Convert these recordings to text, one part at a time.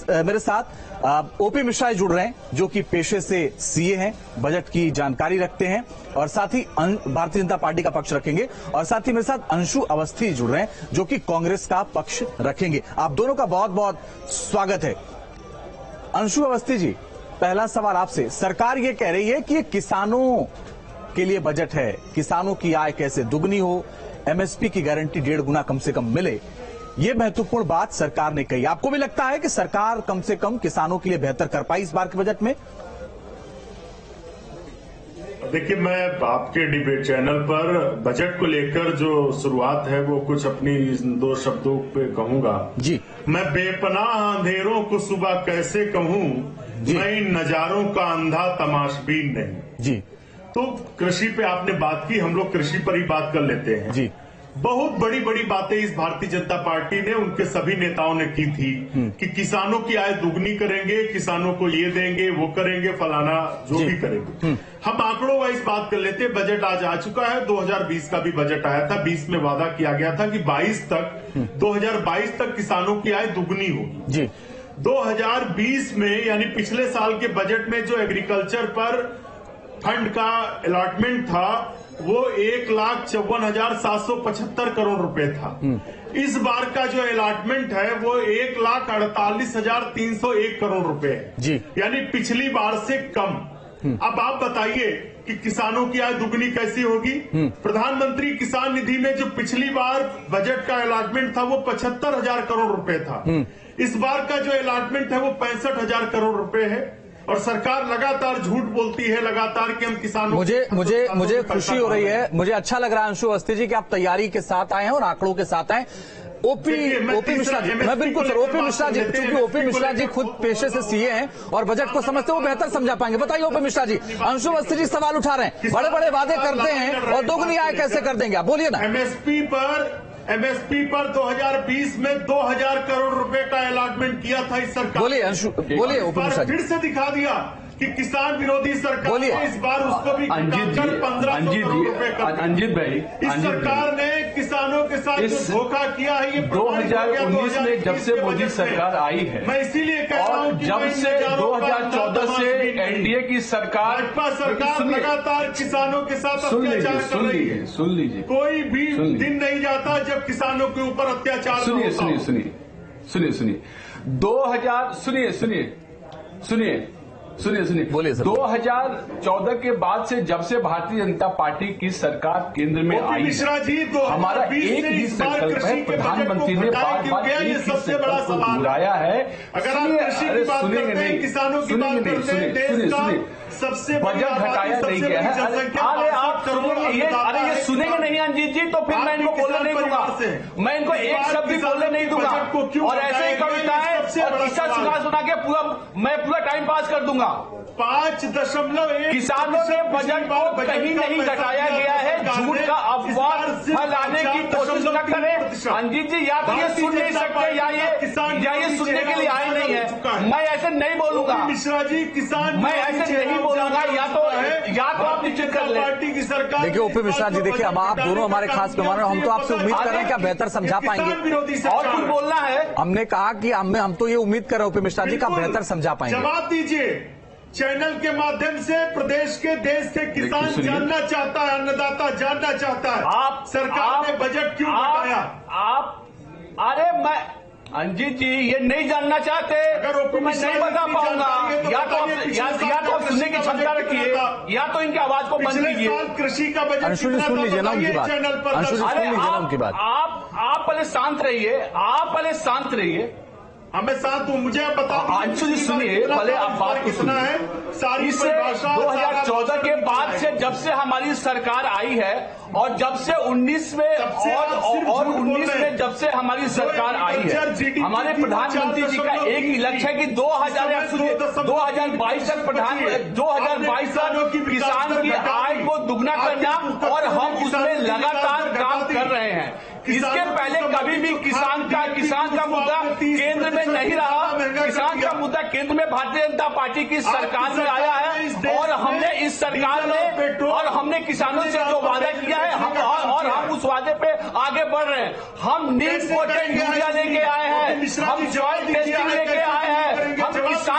मेरे साथ ओपी मिश्रा जुड़ रहे हैं, जो कि पेशे से सीए हैं, बजट की जानकारी रखते हैं और साथ ही भारतीय जनता पार्टी का पक्ष रखेंगे। और साथ ही मेरे साथ अंशु अवस्थी जुड़ रहे हैं, जो कि कांग्रेस का पक्ष रखेंगे। आप दोनों का बहुत बहुत स्वागत है। अंशु अवस्थी जी, पहला सवाल आपसे। सरकार ये कह रही है कि ये किसानों के लिए बजट है, किसानों की आय कैसे दुगनी हो, एमएसपी की गारंटी 1.5 गुना कम से कम मिले, ये महत्वपूर्ण बात सरकार ने कही। आपको भी लगता है कि सरकार कम से कम किसानों के लिए बेहतर कर पाई इस बार के बजट में? देखिए, मैं आपके डिबेट चैनल पर बजट को लेकर जो शुरुआत है वो कुछ अपनी इन 2 शब्दों पे कहूंगा जी। मैं बेपनाह अंधेरों को सुबह कैसे कहूं, मैं इन नजारों का अंधा तमाशबीन नहीं जी। तो कृषि पे आपने बात की, हम लोग कृषि पर ही बात कर लेते हैं जी। बहुत बड़ी बड़ी बातें इस भारतीय जनता पार्टी ने, उनके सभी नेताओं ने की थी कि किसानों की आय दुगनी करेंगे, किसानों को ये देंगे, वो करेंगे, फलाना जो भी करेंगे। हम आंकड़ों वाइज बात कर लेते हैं। बजट आज आ चुका है, 2020 का भी बजट आया था। 20 में वादा किया गया था कि 2022 तक किसानों की आय दुगनी होगी जी। 2020 में यानी पिछले साल के बजट में जो एग्रीकल्चर पर फंड का अलॉटमेंट था वो 1,54,775 करोड़ रुपए था। इस बार का जो अलॉटमेंट है वो 1,48,301 करोड़ रुपए है जी। यानी पिछली बार से कम। अब आप बताइए कि किसानों की आय दुगनी कैसी होगी? प्रधानमंत्री किसान निधि में जो पिछली बार बजट का अलॉटमेंट था वो 75,000 करोड़ रुपए था। इस बार का जो अलॉटमेंट है वो 65,000 करोड़ रुपए है। और सरकार लगातार झूठ बोलती है, लगातार कि हम किसानों मुझे खुशी हो रही है, मुझे अच्छा लग रहा है अंशु अवस्थी जी कि आप तैयारी के साथ आए हैं और आंकड़ों के साथ आए। ओपी मिश्रा जी, मैं बिल्कुल सर, ओपी मिश्रा जी, क्योंकि ओपी मिश्रा जी खुद पेशे से सीए हैं और बजट को समझते वो बेहतर समझा पाएंगे। बताइए ओपी मिश्रा जी, अंशु अवस्थी जी सवाल उठा रहे हैं, बड़े बड़े वादे करते हैं और दोगुनी आय कैसे कर देंगे आप, बोलिए ना। एमएसपी पर 2020 में 2,000 करोड़ रुपए का अलॉटमेट किया था इस सरकार। बोलिए अंशु, बोलिए ओपी मिश्रा जी। फिर से दिखा दिया कि किसान विरोधी सरकार ने इस बार उसको भी 1500 करोड़ रुपए कर। अंजित भाई, इस सरकार ने किसानों के साथ जो धोखा किया है ये 2019 में जब से मोदी सरकार आई है, मैं इसीलिए कह रहा हूं कि जब से 2014 से एनडीए की सरकार, भाजपा सरकार लगातार किसानों के साथ अत्याचार कर रही है। सुन लीजिए, कोई भी दिन नहीं जाता जब किसानों के ऊपर अत्याचार। सुनिए 2014 के बाद से, जब से भारतीय जनता पार्टी की सरकार केंद्र में आई मिश्रा जी, हमारा एक ही संकल्प है। प्रधानमंत्री ने बार बार एक ही संकल्प को दोहराया है। अगर आप कृषि की बात करते हैं, किसानों की बात करते हैं, देश का सबसे बजट घटाया नहीं गया है। अरे आप ये सुनेंगे नहीं अंजीत जी, तो फिर मैं इनको बोलने नहीं दूंगा, मैं इनको एक शब्द भी बोलने नहीं दूंगा। और ऐसे ही कविताएं और किस्सा सुना के मैं पूरा टाइम पास कर दूंगा। 5.1 किसानों ने बजट को कहीं नहीं घटाया गया है। झूठ का अफवाह फैलाने की कोशिश न करें अंजीत जी। या तो ये सुन नहीं सकते या ये सुनने के लिए आए नहीं है। मैं ऐसे नहीं बोलूंगा मिश्रा जी, किसान मैं ऐसे नहीं बोलूंगा। या तो आप निश्चित कर लें पार्टी की सरकार। देखिए ओपी मिश्रा जी, देखिए अब आप दोनों हमारे खास मेहमान हैं, हम तो आपसे उम्मीद कर रहे हैं कि आप बेहतर समझा पाएंगे और कुछ बोलना है। हमने कहा कि हम तो ये उम्मीद कर रहे हैं ओपी मिश्रा जी का बेहतर समझा पाएंगे। जवाब दीजिए। चैनल के माध्यम से प्रदेश के देश से किसान जानना चाहता है, अन्नदाता जानना चाहता है, आप सरकार ने बजट क्यों घटाया? अरे मैं अंजीत जी ये नहीं जानना चाहते तो मैं नहीं बता पाऊंगा। या तो आप सुनने की क्षमता रखिए या तो इनकी आवाज को बंद कीजिए। कृषि का बजट अंशु जी सुन लीजिए ना उनकी बात, अंशु जी सुन लीजिए ना उनकी बात। आप पहले शांत रहिए, हमें साथ हूँ, मुझे बता अंशु जी सुनिए, पहले आप बात को सुनिए। इस 2014 के बाद से जब से हमारी सरकार आई है और जब से 19 में और 19 में जब से हमारी सरकार आई है, हमारे प्रधानमंत्री जी का एक ही लक्ष्य है कि 2022 तक 2022 तक किसान की आय को दुगना करना और हम उसमें लगातार काम कर रहे हैं। इसके पहले कभी भी किसान का मुद्दा केंद्र में नहीं रहा। किसान का मुद्दा केंद्र में भारतीय जनता पार्टी की सरकार में आया है और हमने इस सरकार में और हमने किसानों से जो वादा किया है हम उस वादे पे आगे बढ़ रहे हैं। हम नीट पोर्टेड यूरिया लेके आए हैं, हम सॉइल टेस्टिंग लेके आए हैं,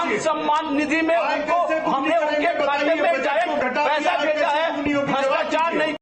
किसान सम्मान निधि में उनको हमने उनके खाते में डायरेक्ट पैसा